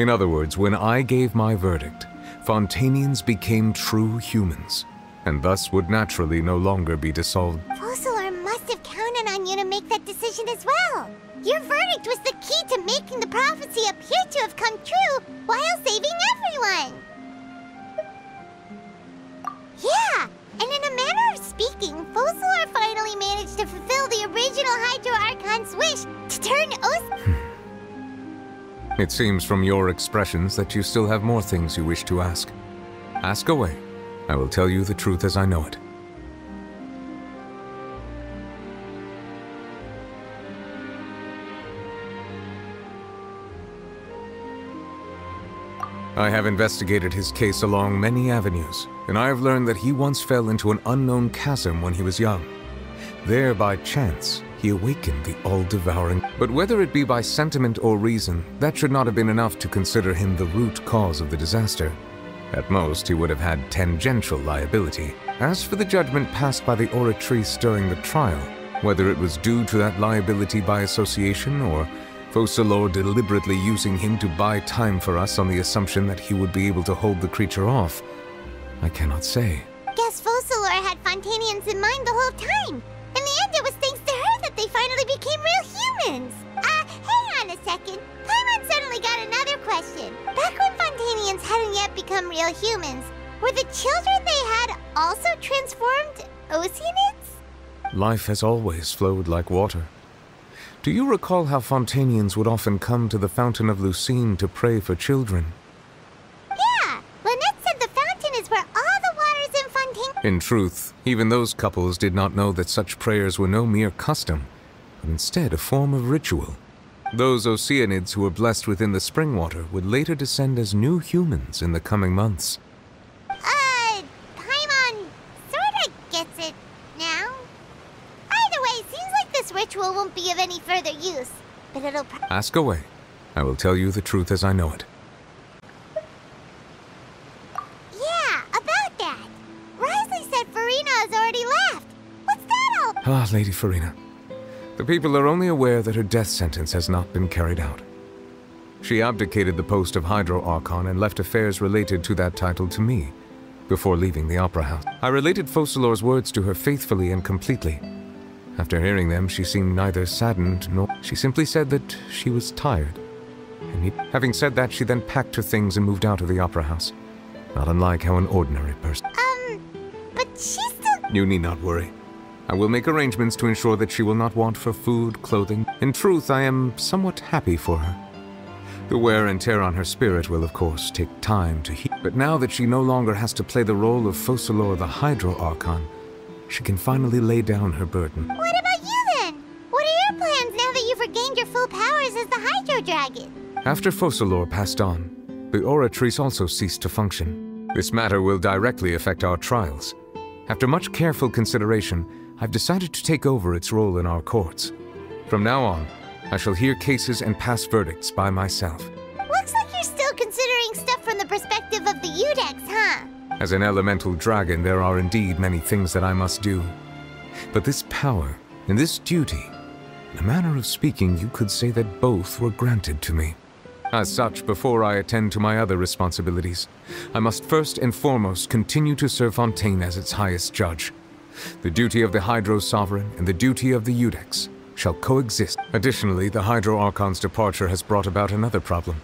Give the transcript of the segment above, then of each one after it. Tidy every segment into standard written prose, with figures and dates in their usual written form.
In other words, when I gave my verdict, Fontainians became true humans, and thus would naturally no longer be dissolved. Focalor must have counted on you to make that decision as well. Your verdict was the key to making the prophecy appear to have come true while saving everyone. Yeah, and in a manner of speaking, Focalor finally managed to fulfill the original Hydro Archon's wish to turn It seems from your expressions that you still have more things you wish to ask. Ask away. I will tell you the truth as I know it. I have investigated his case along many avenues, and I have learned that he once fell into an unknown chasm when he was young. There, by chance, he awakened the all-devouring. But whether it be by sentiment or reason, that should not have been enough to consider him the root cause of the disaster. At most, he would have had tangential liability. As for the judgment passed by the Oratrice during the trial, whether it was due to that liability by association or Focalor deliberately using him to buy time for us on the assumption that he would be able to hold the creature off, I cannot say. Guess Focalor had Fontainians in mind the whole time. In the end, it was thanks to her that they finally became real humans. Hang on a second. Paimon suddenly got another question. Back when Fontainians hadn't yet become real humans, were the children they had also transformed Oceanids? Life has always flowed like water. Do you recall how Fontainians would often come to the Fountain of Lucine to pray for children? Yeah, Lynette said the fountain is where all the waters in Fontaine... In truth, even those couples did not know that such prayers were no mere custom, but instead a form of ritual. Those Oceanids who were blessed within the spring water would later descend as new humans in the coming months. Paimon sorta gets it now. Either way, seems like this ritual won't be of any further use, but it'll... Ask away. I will tell you the truth as I know it. Yeah, about that. Risley said Farina has already left. What's that all... Ah, Lady Farina. The people are only aware that her death sentence has not been carried out. She abdicated the post of Hydro Archon and left affairs related to that title to me, before leaving the Opera House. I related Focalor's words to her faithfully and completely. After hearing them, she seemed neither saddened nor... She simply said that she was tired. And having said that, she then packed her things and moved out of the Opera House. Not unlike how an ordinary person... but she's still... You need not worry. I will make arrangements to ensure that she will not want for food, clothing. In truth, I am somewhat happy for her. The wear and tear on her spirit will, of course, take time to heal. But now that she no longer has to play the role of Focalor the Hydro Archon, she can finally lay down her burden. What about you then? What are your plans now that you've regained your full powers as the Hydro Dragon? After Focalor passed on, the Oratrice also ceased to function. This matter will directly affect our trials. After much careful consideration, I've decided to take over its role in our courts. From now on, I shall hear cases and pass verdicts by myself. Looks like you're still considering stuff from the perspective of the Udex, huh? As an elemental dragon, there are indeed many things that I must do. But this power and this duty, in a manner of speaking, you could say that both were granted to me. As such, before I attend to my other responsibilities, I must first and foremost continue to serve Fontaine as its highest judge. The duty of the Hydro Sovereign and the duty of the Udex shall coexist. Additionally, the Hydro Archon's departure has brought about another problem,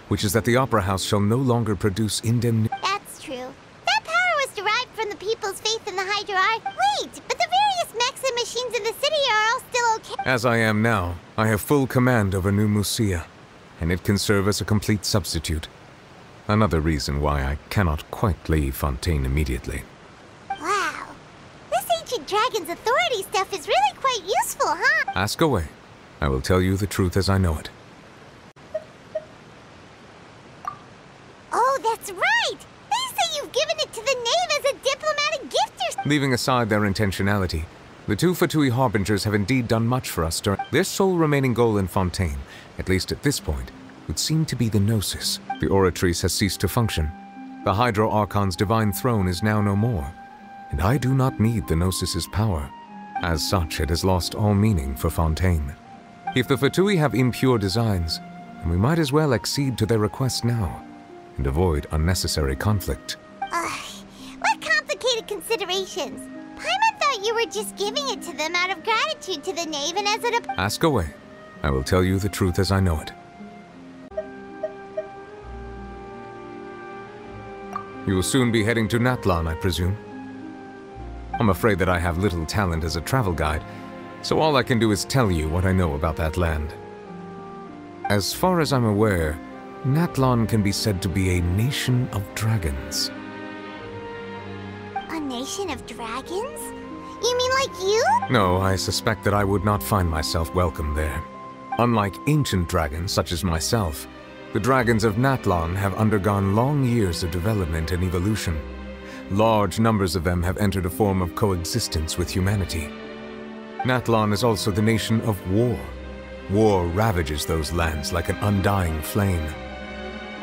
which is that the Opera House shall no longer produce indemnity. That's true. That power was derived from the people's faith in the Hydro Arch. Wait, but the various mechs and machines in the city are all still okay. As I am now, I have full command over New Musia, and it can serve as a complete substitute. Another reason why I cannot quite leave Fontaine immediately. Wow. This ancient dragon's authority stuff is really quite useful, huh? Ask away. I will tell you the truth as I know it. Oh, that's right! They say you've given it to the knave as a diplomatic gift or something. Leaving aside their intentionality, the two Fatui Harbingers have indeed done much for us during... Their sole remaining goal in Fontaine, at least at this point, would seem to be the Gnosis. The Oratrice has ceased to function. The Hydro Archon's divine throne is now no more, and I do not need the Gnosis's power. As such, it has lost all meaning for Fontaine. If the Fatui have impure designs, and we might as well accede to their request now and avoid unnecessary conflict. What complicated considerations? Paimon thought you were just giving it to them out of gratitude to the knave and as an Ask away. I will tell you the truth as I know it. You will soon be heading to Natlan, I presume. I'm afraid that I have little talent as a travel guide, so all I can do is tell you what I know about that land. As far as I'm aware, Natlan can be said to be a nation of dragons. A nation of dragons? You mean like you? No, I suspect that I would not find myself welcome there. Unlike ancient dragons such as myself, the dragons of Natlan have undergone long years of development and evolution. Large numbers of them have entered a form of coexistence with humanity. Natlan is also the nation of war. War ravages those lands like an undying flame.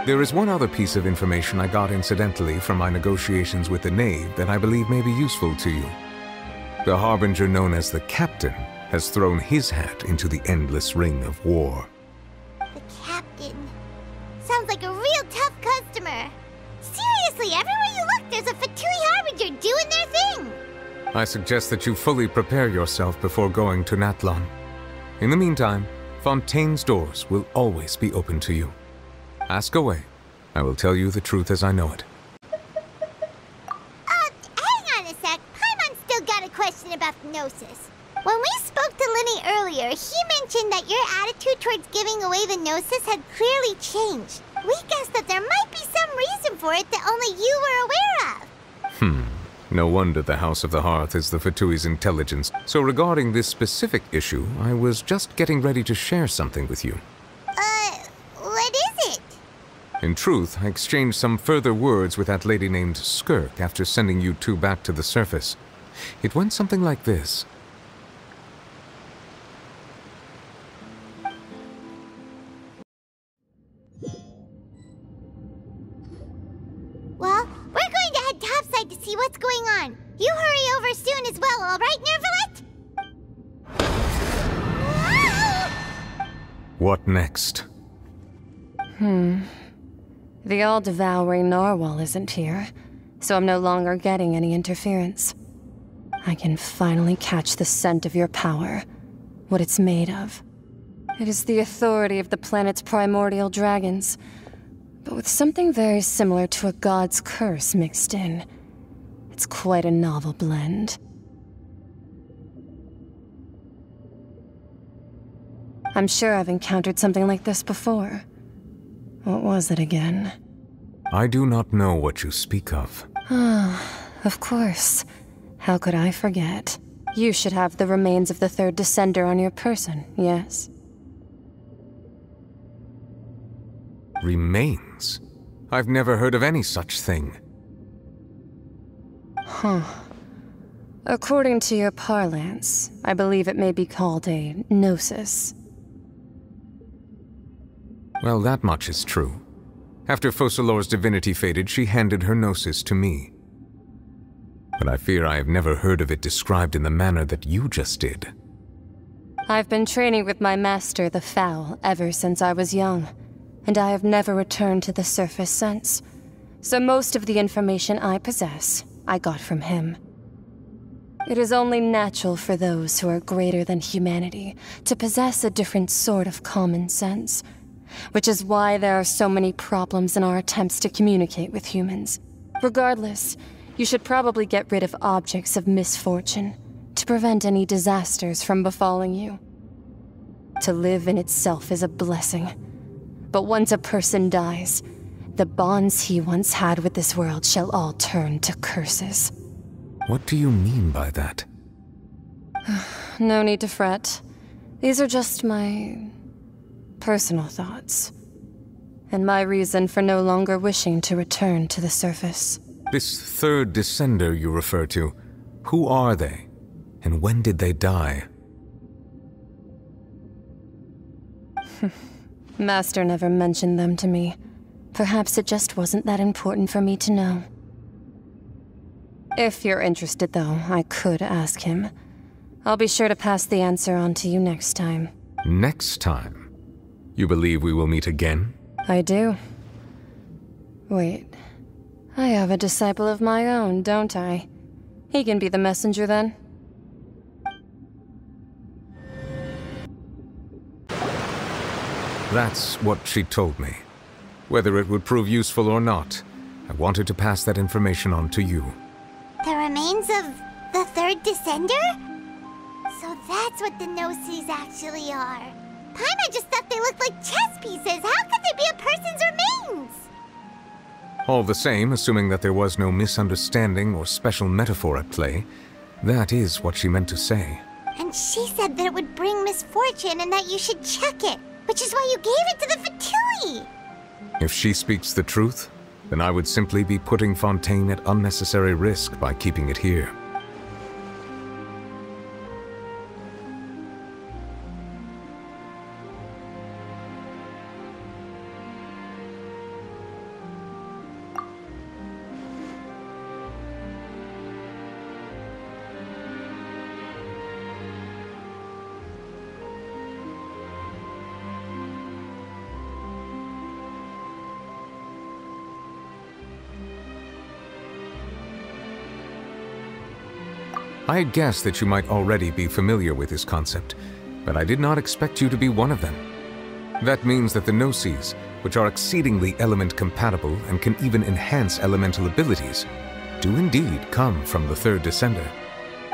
There is one other piece of information I got incidentally from my negotiations with the knave that I believe may be useful to you. The harbinger known as the Captain has thrown his hat into the endless ring of war. The Captain. Sounds like a real tough customer. Seriously, everywhere you look, there's a Fatui harbinger doing their thing. I suggest that you fully prepare yourself before going to Natlan. In the meantime, Fontaine's doors will always be open to you. Ask away. I will tell you the truth as I know it. Hang on a sec. Paimon's still got a question about the Gnosis. When we spoke to Linny earlier, he mentioned that your attitude towards giving away the Gnosis had clearly changed. We guessed that there might be some reason for it that only you were aware of. No wonder the House of the Hearth is the Fatui's intelligence. So regarding this specific issue, I was just getting ready to share something with you. What is it? In truth, I exchanged some further words with that lady named Skirk after sending you two back to the surface. It went something like this. Well, we're going to head topside to see what's going on. You hurry over soon as well, all right, Neuvillette? What next? The all-devouring narwhal isn't here, so I'm no longer getting any interference. I can finally catch the scent of your power, what it's made of. It is the authority of the planet's primordial dragons, but with something very similar to a god's curse mixed in. It's quite a novel blend. I'm sure I've encountered something like this before. What was it again? I do not know what you speak of. Of course. How could I forget? You should have the remains of the third descender on your person, yes? Remains? I've never heard of any such thing. According to your parlance, I believe it may be called a gnosis. Well, that much is true. After Focalor's divinity faded, she handed her gnosis to me. But I fear I have never heard of it described in the manner that you just did. I've been training with my master, the Foul, ever since I was young, and I have never returned to the surface since. So most of the information I possess, I got from him. It is only natural for those who are greater than humanity to possess a different sort of common sense, which is why there are so many problems in our attempts to communicate with humans. Regardless, you should probably get rid of objects of misfortune to prevent any disasters from befalling you. To live in itself is a blessing, but once a person dies, the bonds he once had with this world shall all turn to curses. What do you mean by that? No need to fret. These are just my personal thoughts, and my reason for no longer wishing to return to the surface. This third descender you refer to, who are they? And when did they die? Master never mentioned them to me. Perhaps it just wasn't that important for me to know. If you're interested, though, I could ask him. I'll be sure to pass the answer on to you next time. Next time? You believe we will meet again? I do. Wait. I have a disciple of my own, don't I? He can be the messenger then. That's what she told me. Whether it would prove useful or not, I wanted to pass that information on to you. The remains of the third descender? So that's what the Gnosis actually are. Paimon just thought they looked like chess pieces. How could they be a person's remains? All the same, assuming that there was no misunderstanding or special metaphor at play, that is what she meant to say. And she said that it would bring misfortune and that you should check it, which is why you gave it to the Fatui. If she speaks the truth, then I would simply be putting Fontaine at unnecessary risk by keeping it here. I had guessed that you might already be familiar with this concept, but I did not expect you to be one of them. That means that the Gnosis, which are exceedingly element-compatible and can even enhance elemental abilities, do indeed come from the third descender.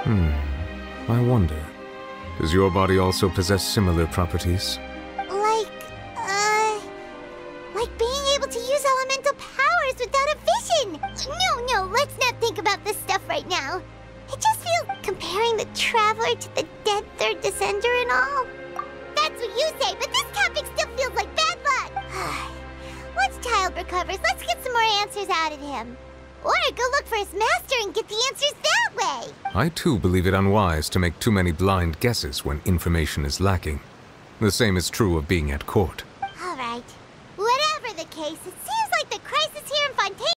I wonder, does your body also possess similar properties? Like being able to use elemental powers without a vision. No, let's not think about this stuff right now. It just feels comparing the Traveler to the dead third descender and all. That's what you say, but this topic still feels like bad luck. Once Child recovers, let's get some more answers out of him. Or go look for his master and get the answers that way. I too believe it unwise to make too many blind guesses when information is lacking. The same is true of being at court. All right. Whatever the case, it seems like the crisis here in Fontaine